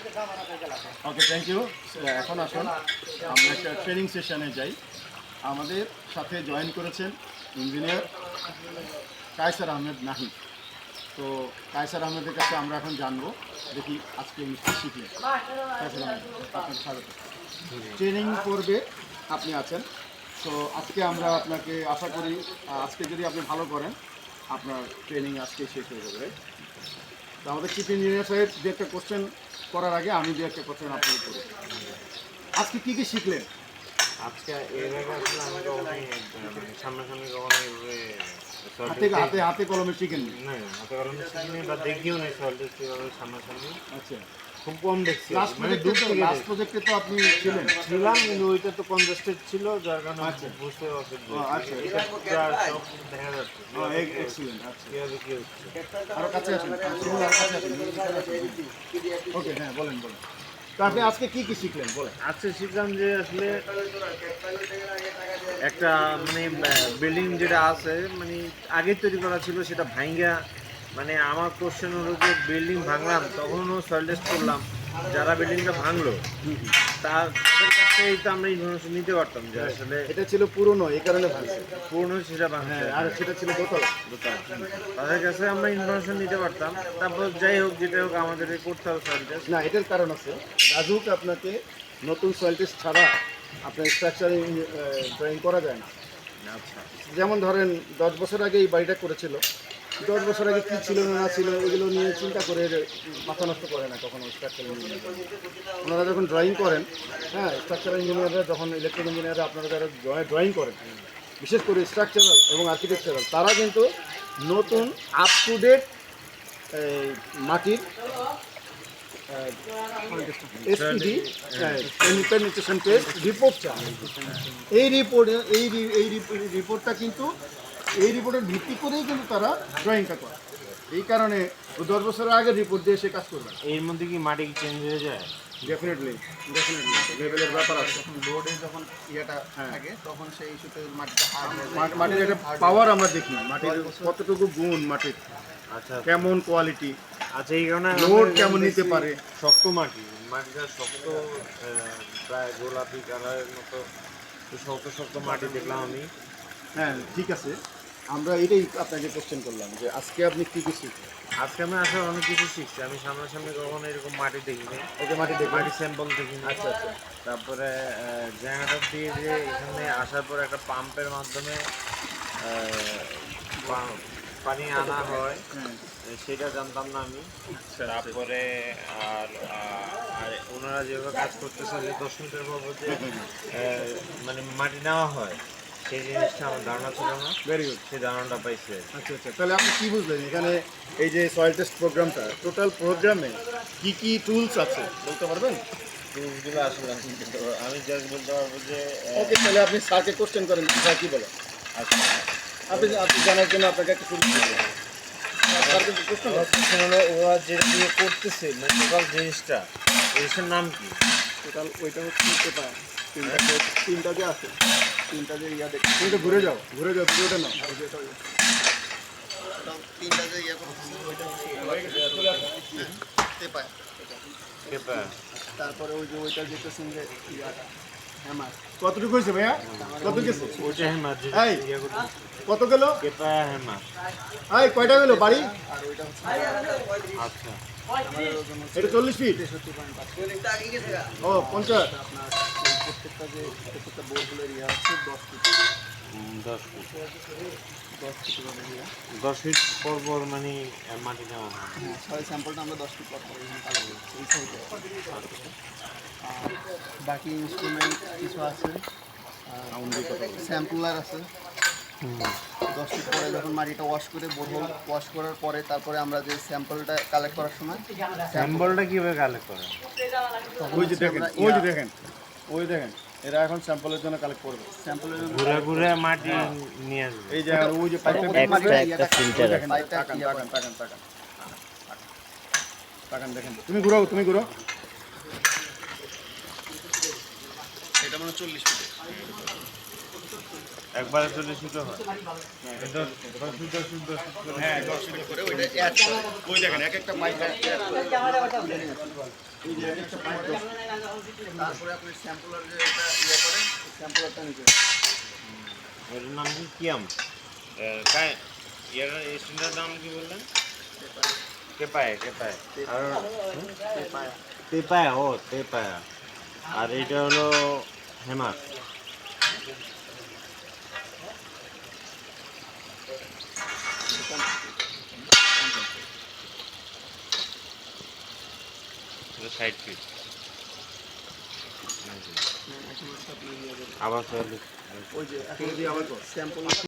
Okay, thank you. এখন আসুন আমরা একটা ট্রেনিং সেশনে যাই। আমাদের সাথে জয়েন করেছেন ইঞ্জিনিয়ার কায়সার আহমেদ নাহিদ। তো কায়সার আহমেদের কাছে আমরা এখন জানবো, দেখি আজকে উনি কী শিখলেন। কায়সার আহমেদ, আপনাকে স্বাগত। ট্রেনিং পর্বে আপনি আছেন। তো আজকে আমরা আপনাকে আশা করি আজকে যদি আপনি ভালো করেন আপনার ট্রেনিং আজকে শেষ হয়ে যাবে। তো আমাদের চিফ ইঞ্জিনিয়ার সাহেব দু একটা কোশ্চেন করার আগে আমি দু একটা কোশ্চেন আপনাকে করি। আজকে কী কী শিখলেন? আজকে এর আগে আসলে আমি কখনোই সামনাসামনি কখনো হাতে হাতে হাতে কলমে শিখেন? না, হাতে কলমে শিখিনি বা দেখিও নেই সল্টেজ কীভাবে সামনাসামনি। আচ্ছা, খুব কম দেখছি। লাস্ট প্রজেক্টে তো আপনি ছিলেন? ছিলাম, কিন্তু ওইটা তো কনজেস্টেড ছিল, যার কারণে বুঝতে অসুবিধা। আচ্ছা, এটা সব দেখা যাচ্ছে এক্সিলেন্ট। আচ্ছা, কীভাবে কী হচ্ছে। আরও কাছে আসেন, ওকে, হ্যাঁ বলেন বলেন। তো আপনি আজকে কী কী শিখলেন বলেন? আজকে শিখলাম যে আসলে একটা মানে বিল্ডিং যেটা আছে মানে আগে তৈরি করা ছিল সেটা ভাঙ্গা, মানে আমার কোশ্চেন হলো যে বিল্ডিং ভাঙলাম তখনও সয়েল টেস্ট করলাম, যারা বিল্ডিংটা ভাঙলো তাদের কাছ থেকেই তো আমরা ইনফরমেশন নিতে পারতাম যে আসলে এটা ছিল পুরনো, এই কারণে ভাঙছে। পুরনো সেটা ভাঙছে, হ্যাঁ, আর সেটা ছিল দোতলা। তাদের কাছে আমরা ইনফরমেশন নিতে পারতাম। তারপর যাই হোক যেটা হোক আমাদের করতে হবে সয়েল টেস্ট। না, এটার কারণ আছে। রাজুক আপনাকে নতুন সয়েল টেস্ট ছাড়া আপনার স্ট্রাকচারিং ড্রয়িং করা যায় না। আচ্ছা, যেমন ধরেন 10 বছর আগে এই বাড়িটা করেছিল, 10 বছর আগে কী ছিল না ছিল এগুলো নিয়ে চিন্তা করে মাথা নষ্ট করে না কখনো স্ট্রাকচারাল ইঞ্জিনিয়ার। ওনারা যখন ড্রয়িং করেন, হ্যাঁ, স্ট্রাকচারাল ইঞ্জিনিয়াররা যখন ইলেকট্রিক ইঞ্জিনিয়াররা আপনারা যারা ড্রয়িং করেন, বিশেষ করে স্ট্রাকচারাল এবং আর্কিটেকচারাল, তারা কিন্তু নতুন আপ টু ডেট মাটির এসপিডি পেনিট্রেশন টেস্ট রিপোর্ট চান। এই রিপোর্টটা কিন্তু এই রিপোর্টের ভিত্তি করেই কিন্তু তারা ড্রয়িংটা করে। এই কারণে 10 বছর আগে রিপোর্ট দিয়ে সে কাজ করবে। এর মধ্যে কি মাটি চেঞ্জ হয়ে যায়? ডেফিনেটলি লেভেলের ব্যাপার আছে। বোর্ডে যখন ইয়েটা থাকে তখন সেই ইস্যুতে মাটিটা মাটির একটা পাওয়ার আমরা দেখি, মাটির কতটুকু গুণ, মাটির আচ্ছা কেমন কোয়ালিটি, আচ্ছা, এই কারণে লোড কেমন নিতে পারে। শক্ত মাটিটা শক্ত, প্রায় গোলাপি কালারের মতো শক্ত শক্ত মাটি দেখলাম আমি। হ্যাঁ, ঠিক আছে, আমরা এটাই আপনাকে কোশ্চেন করলাম যে আজকে আপনি কী কী শিখলেন। আজকে আমি আসলে অনেক কিছু শিখছি। আমি সামনাসামনি কখনো এরকম মাটি দেখিনি। ওকে, মাটি স্যাম্পল দেখিনি। আচ্ছা আচ্ছা। তারপরে জায়গাটা দিয়ে যে এখানে আসার পর একটা পাম্পের মাধ্যমে পানি আনা হয় সেটা জানতাম না আমি। তারপরে আর ওনারা যেভাবে কাজ করতেছে যে 10 মিনিটের পর যে মানে মাটি নেওয়া হয়, সেই জিনিসটা আমার ধারণা ছিল না। ভেরি গুড, সেই ধারণাটা পাইছে। আচ্ছা আচ্ছা। তাহলে আপনি কী বুঝলেন এখানে এই যে সয়েল টেস্ট প্রোগ্রামটা, টোটাল প্রোগ্রামে কী কী টুলস আছে বলতে পারবেন? টুলসগুলো আসলে আমি জাস্ট বলতে পারবো যে ওকে, তাহলে আপনি স্যারকে কোশ্চেন করেন, স্যার কী বলেন। আচ্ছা, আপনি জানার জন্য আপনাকে একটা টুলস হলো ওরা যেটা দিয়ে করতেছে মানে টোটাল জিনিসটার নাম কি? টোটাল ওইটা হচ্ছে পেপার। তিনটা যে আছে, তিনটা যে ইয়া দেখে তুমি ঘুরে যাও ভিডিওটা নাও। তিনটা যে ইয়ে করতেছে ওইটা পেপার। তারপরে ওই যে ওইটা যেতেছেন যে ইয়াটা হ্যামার। কতটুকু হয়েছে ভাইয়া? কত গেছে? ওইটা হ্যামার এই কত গেল? পেপা হ্যামার। এই কয়টা গেল বাড়ি? আর ওইটা হচ্ছে আচ্ছা, এটা 40 ফিট। 63.5 ও 50। আপনার প্রত্যেকটা বোর্ডগুলোর ইয়ে হচ্ছে 10 ফিট 10 ফিট 10 ফিট করে ইয়ে। 10 ফিট পর মানে মাটি নেওয়া হয়। হ্যাঁ, ছয় স্যাম্পলটা আমরা 10 ফিট পর এখানে কালেক্ট করছি এই সাইডে। আর বাকি ইনস্ট্রুমেন্ট কিছু আছে, স্যাম্পলার আছে। 10 ফিট পরে যখন মাটিটা ওয়াশ করে বোরহোল ওয়াশ করার পরে তারপরে আমরা যে স্যাম্পলটা কালেক্ট করার সময় স্যাম্পলটা কিভাবে কালেক্ট করে? ওই যে দেখেন এরা এখন স্যাম্পলের জন্য কালেক্ট করবে। স্যাম্পলের জন্য ঘুরে ঘুরে মাটি নিয়ে আসবে। এই যে ওই যে পাইপটা একটা ফিল্টার দেখেন, তাকান দেখেন। তুমি ঘুরো এটা এটা মানে 40 ফিট। একবারে 40 ফিটও হয়। এটা 10 ফিট করে। হ্যাঁ 10 ফিট করে ওইটা অ্যাড করে। ওই দেখেন এক একটা পাইপ এই যে এক একটা পাইপ 10 ফিট। তারপরে আপনি স্যাম্পলার যে এটা ইয়ে করেন স্যাম্পলারটা নিতে এটার নাম কি কিয়াম? কায় এর স্ট্যান্ডার্ড নাম কি বললেন? কেপায় আর তেপায়া আর এটা হলো হেমার। এটা 60 ফিট। আবার 40। ওই যে এখন স্যাম্পল